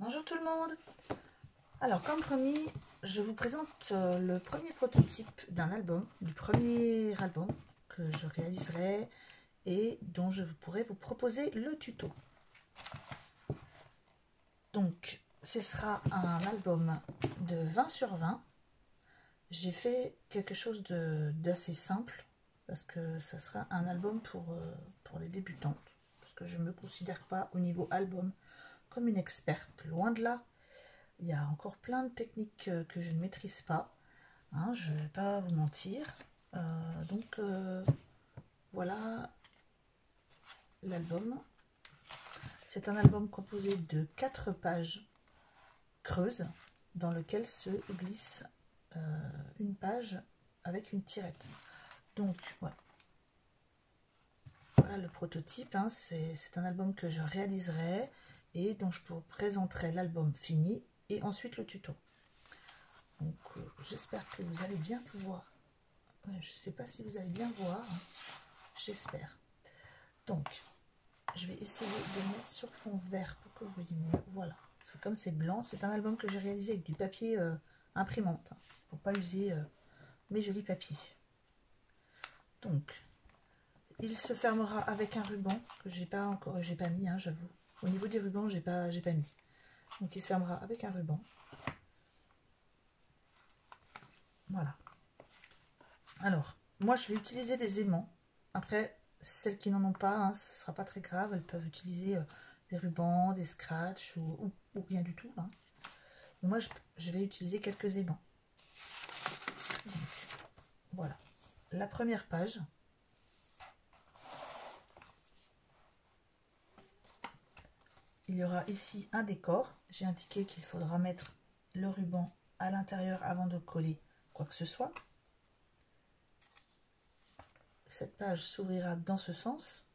Bonjour tout le monde. Alors comme promis, je vous présente le premier prototype d'un album, du premier album que je réaliserai et dont je pourrai vous proposer le tuto. Donc ce sera un album de 20 sur 20. J'ai fait quelque chose d'assez simple parce que ça sera un album pour les débutantes. Parce que je ne me considère pas au niveau album comme une experte, loin de là. Il y a encore plein de techniques que je ne maîtrise pas, hein, je ne vais pas vous mentir. Voilà l'album. C'est un album composé de 4 pages creuses dans lequel se glisse une page avec une tirette. Donc voilà, voilà le prototype, hein, c'est un album que je réaliserai et dont je vous présenterai l'album fini et ensuite le tuto. Donc j'espère que vous allez bien pouvoir, je ne sais pas si vous allez bien voir, hein. J'espère. Donc je vais essayer de le mettre sur fond vert pour que vous voyez mieux. Voilà, parce que comme c'est blanc, c'est un album que j'ai réalisé avec du papier imprimante, hein, pour pas user mes jolis papiers. Donc il se fermera avec un ruban que j'ai pas mis, hein, j'avoue. Au niveau des rubans, j'ai pas mis. Donc il se fermera avec un ruban. Voilà. Alors, moi je vais utiliser des aimants. Après, celles qui n'en ont pas, hein, ce ne sera pas très grave. Elles peuvent utiliser des rubans, des scratchs ou rien du tout, hein. Moi, je vais utiliser quelques aimants. Donc, voilà. La première page. Il y aura ici un décor. J'ai indiqué qu'il faudra mettre le ruban à l'intérieur avant de coller quoi que ce soit. Cette page s'ouvrira dans ce sens.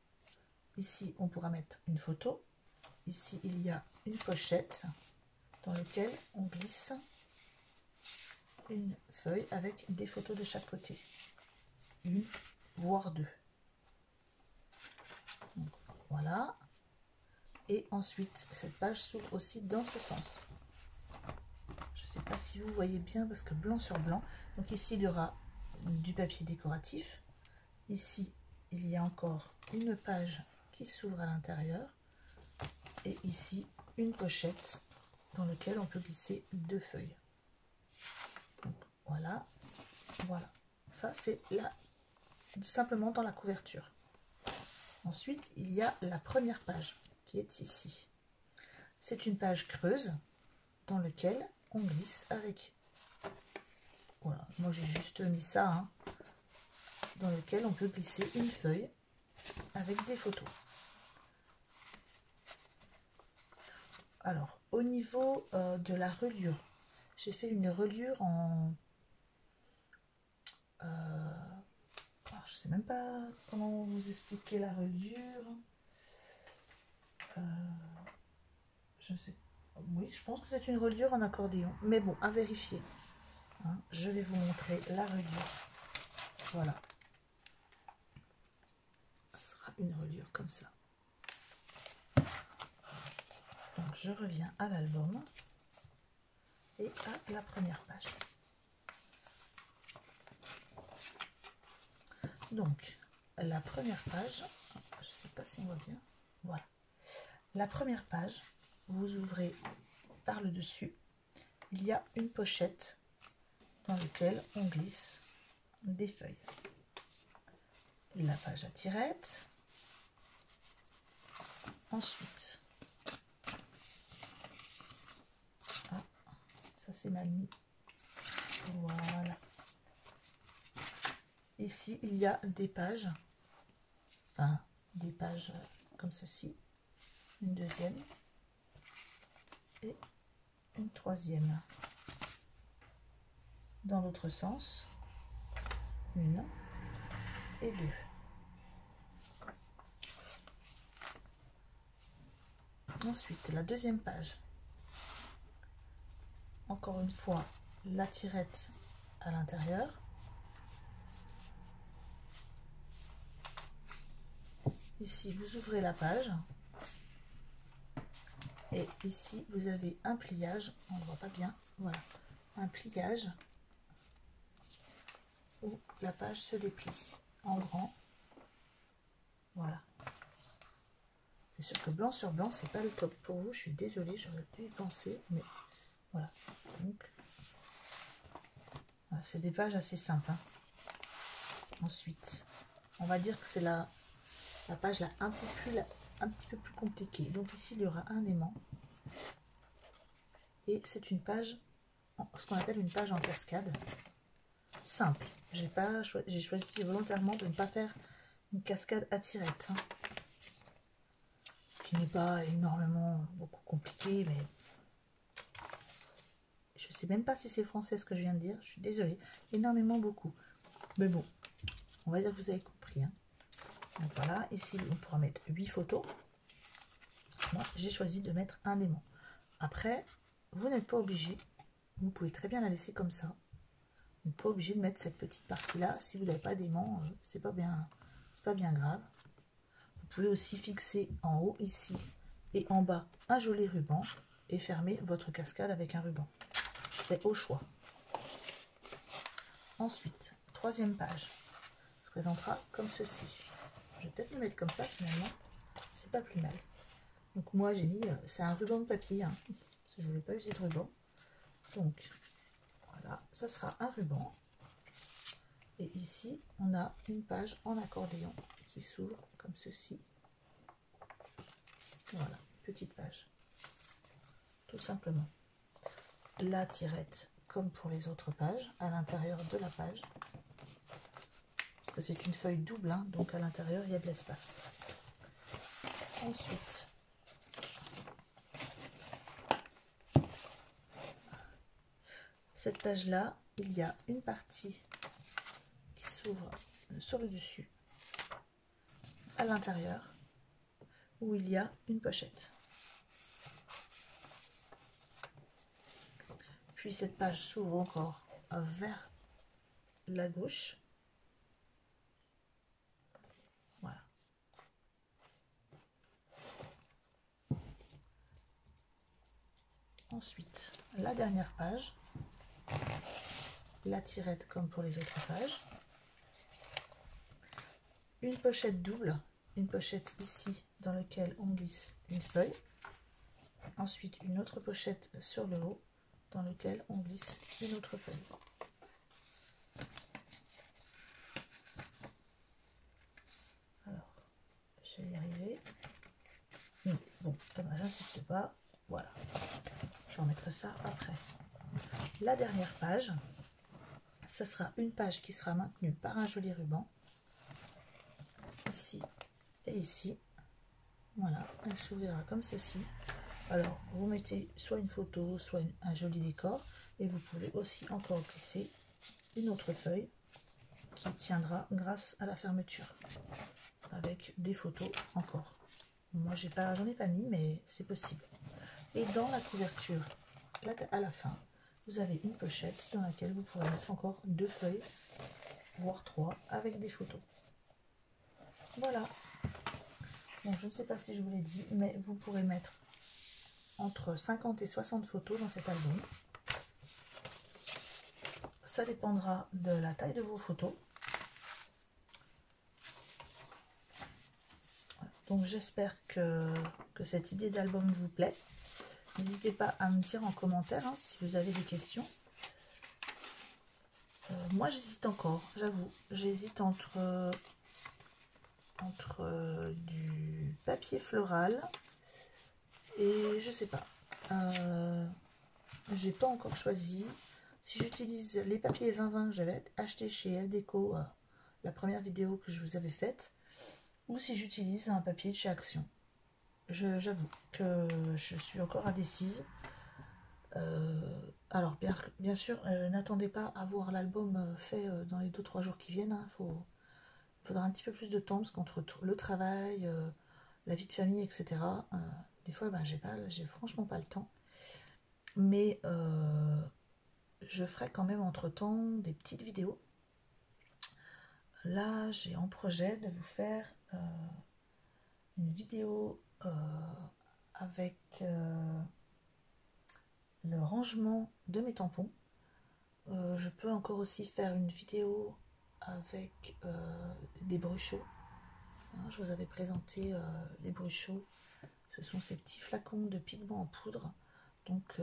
Ici, on pourra mettre une photo. Ici, il y a une pochette dans laquelle on glisse une feuille avec des photos de chaque côté. Une, voire deux. Donc, voilà. Et ensuite, cette page s'ouvre aussi dans ce sens. Je ne sais pas si vous voyez bien parce que blanc sur blanc. Donc ici, il y aura du papier décoratif. Ici, il y a encore une page qui s'ouvre à l'intérieur. Et ici, une pochette dans laquelle on peut glisser deux feuilles. Donc, voilà. Voilà. Ça, c'est là, simplement dans la couverture. Ensuite, il y a la première page qui est ici. C'est une page creuse dans laquelle on glisse avec... Voilà, moi j'ai juste mis ça, hein, dans lequel on peut glisser une feuille avec des photos. Alors, au niveau de la reliure, j'ai fait une reliure en... je sais même pas comment vous expliquer la reliure. Je sais. Oui, je pense que c'est une reliure en accordéon. Mais bon, à vérifier. Hein, je vais vous montrer la reliure. Voilà. Ce sera une reliure comme ça. Donc je reviens à l'album et à la première page. Donc la première page, je ne sais pas si on voit bien, voilà. La première page, vous ouvrez par le dessus, il y a une pochette dans laquelle on glisse des feuilles. La page à tirette. Ensuite, ça c'est mal mis. Voilà. Ici, il y a des pages, enfin des pages comme ceci, une deuxième et une troisième. Dans l'autre sens, une et deux. Ensuite, la deuxième page. Encore une fois, la tirette à l'intérieur. Ici, vous ouvrez la page. Et ici, vous avez un pliage, on ne voit pas bien, voilà, un pliage où la page se déplie en grand. Voilà. C'est sûr que blanc sur blanc, c'est pas le top pour vous. Je suis désolée, j'aurais pu y penser, mais voilà. Donc, voilà, c'est des pages assez simples. Hein. Ensuite, on va dire que c'est la page là un petit peu plus compliquée. Donc ici, il y aura un aimant. Et c'est une page, ce qu'on appelle une page en cascade. Simple. J'ai choisi volontairement de ne pas faire une cascade à tirette. Hein, qui n'est pas énormément beaucoup compliqué, mais je sais même pas si c'est français ce que je viens de dire. Je suis désolée. Énormément beaucoup. Mais bon, on va dire que vous avez compris. Hein. Donc voilà, ici on pourra mettre 8 photos. Moi, j'ai choisi de mettre un aimant. Après, vous n'êtes pas obligé. Vous pouvez très bien la laisser comme ça. Vous n'êtes pas obligé de mettre cette petite partie-là. Si vous n'avez pas d'aimant, c'est pas bien grave. Vous pouvez aussi fixer en haut ici et en bas un joli ruban et fermer votre cascade avec un ruban. C'est au choix. Ensuite, troisième page se présentera comme ceci. Je vais peut-être le mettre comme ça finalement, c'est pas plus mal. Donc moi j'ai mis, c'est un ruban de papier, hein, parce que je voulais pas user de ruban. Donc voilà, ça sera un ruban. Et ici on a une page en accordéon qui s'ouvre comme ceci. Voilà, petite page. Tout simplement. La tirette comme pour les autres pages, à l'intérieur de la page. Parce que c'est une feuille double, hein, donc à l'intérieur il y a de l'espace. Ensuite, cette page-là, il y a une partie qui s'ouvre sur le dessus, à l'intérieur, où il y a une pochette. Puis cette page s'ouvre encore vers la gauche. Voilà. Ensuite, la dernière page, la tirette comme pour les autres pages. Une pochette double, une pochette ici dans laquelle on glisse une feuille. Ensuite, une autre pochette sur le haut dans laquelle on glisse une autre feuille. Alors, je vais y arriver. Bon, j'insiste pas. Voilà. Je remettrai ça après. La dernière page, ça sera une page qui sera maintenue par un joli ruban. Ici et ici. Voilà, elle s'ouvrira comme ceci. Alors, vous mettez soit une photo, soit un joli décor. Et vous pouvez aussi encore glisser une autre feuille qui tiendra grâce à la fermeture. Avec des photos encore. Moi, j'en ai pas mis, mais c'est possible. Et dans la couverture, là, à la fin, vous avez une pochette dans laquelle vous pourrez mettre encore 2 feuilles, voire 3, avec des photos. Voilà. Bon, je ne sais pas si je vous l'ai dit, mais vous pourrez mettre entre 50 et 60 photos dans cet album. Ça dépendra de la taille de vos photos. Donc j'espère que cette idée d'album vous plaît. N'hésitez pas à me dire en commentaire hein, si vous avez des questions. Moi j'hésite encore, j'avoue. J'hésite entre du papier floral et je sais pas. J'ai pas encore choisi. Si j'utilise les papiers 20-20 que j'avais acheté chez FDeco, la première vidéo que je vous avais faite, ou si j'utilise un papier de chez Action. J'avoue que je suis encore indécise. Alors bien sûr, n'attendez pas à voir l'album fait dans les 2-3 jours qui viennent. Hein. Faudra un petit peu plus de temps parce qu'entre le travail, la vie de famille, etc. Des fois, ben, j'ai franchement pas le temps. Mais je ferai quand même entre-temps des petites vidéos. Là, j'ai en projet de vous faire une vidéo avec le rangement de mes tampons. Je peux encore aussi faire une vidéo avec des bruchots. Hein, je vous avais présenté les bruchots. Ce sont ces petits flacons de pigments en poudre. Donc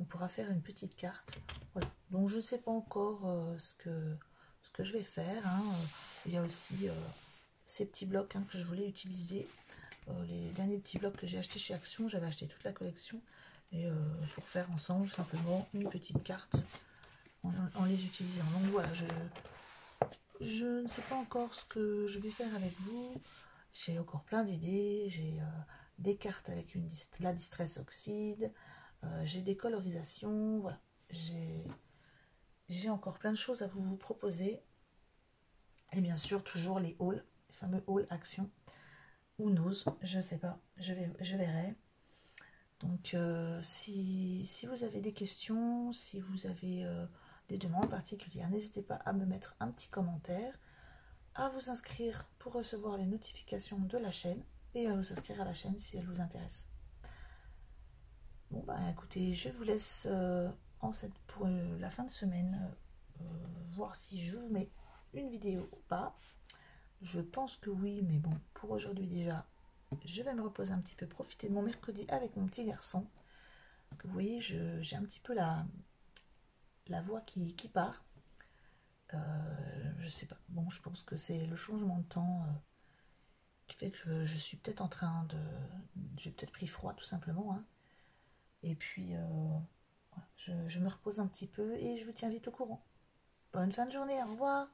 on pourra faire une petite carte. Voilà. Donc je ne sais pas encore ce que je vais faire. Hein. Il y a aussi ces petits blocs que je voulais utiliser. Les derniers petits blocs que j'ai achetés chez Action. J'avais acheté toute la collection. Et pour faire ensemble simplement une petite carte en les utilisant. Donc voilà, je ne sais pas encore ce que je vais faire avec vous. J'ai encore plein d'idées. J'ai des cartes avec la Distress Oxide. J'ai des colorisations. Voilà. J'ai encore plein de choses à vous proposer. Et bien sûr, toujours les hauls. Les fameux hauls Action. Ou Nose. Je ne sais pas. Je verrai. Donc, si vous avez des questions, si vous avez des demandes particulières, n'hésitez pas à me mettre un petit commentaire, à vous inscrire pour recevoir les notifications de la chaîne et à vous inscrire à la chaîne si elle vous intéresse. Bon, bah écoutez, je vous laisse pour la fin de semaine voir si je vous mets une vidéo ou pas. Je pense que oui, mais bon, pour aujourd'hui déjà, je vais me reposer un petit peu, profiter de mon mercredi avec mon petit garçon. Parce que vous voyez, j'ai un petit peu la voix qui part. Je sais pas. Bon, je pense que c'est le changement de temps qui fait que je suis peut-être en train de... J'ai peut-être pris froid tout simplement. Hein. Et puis, voilà, je me repose un petit peu et je vous tiens vite au courant. Bonne fin de journée, au revoir.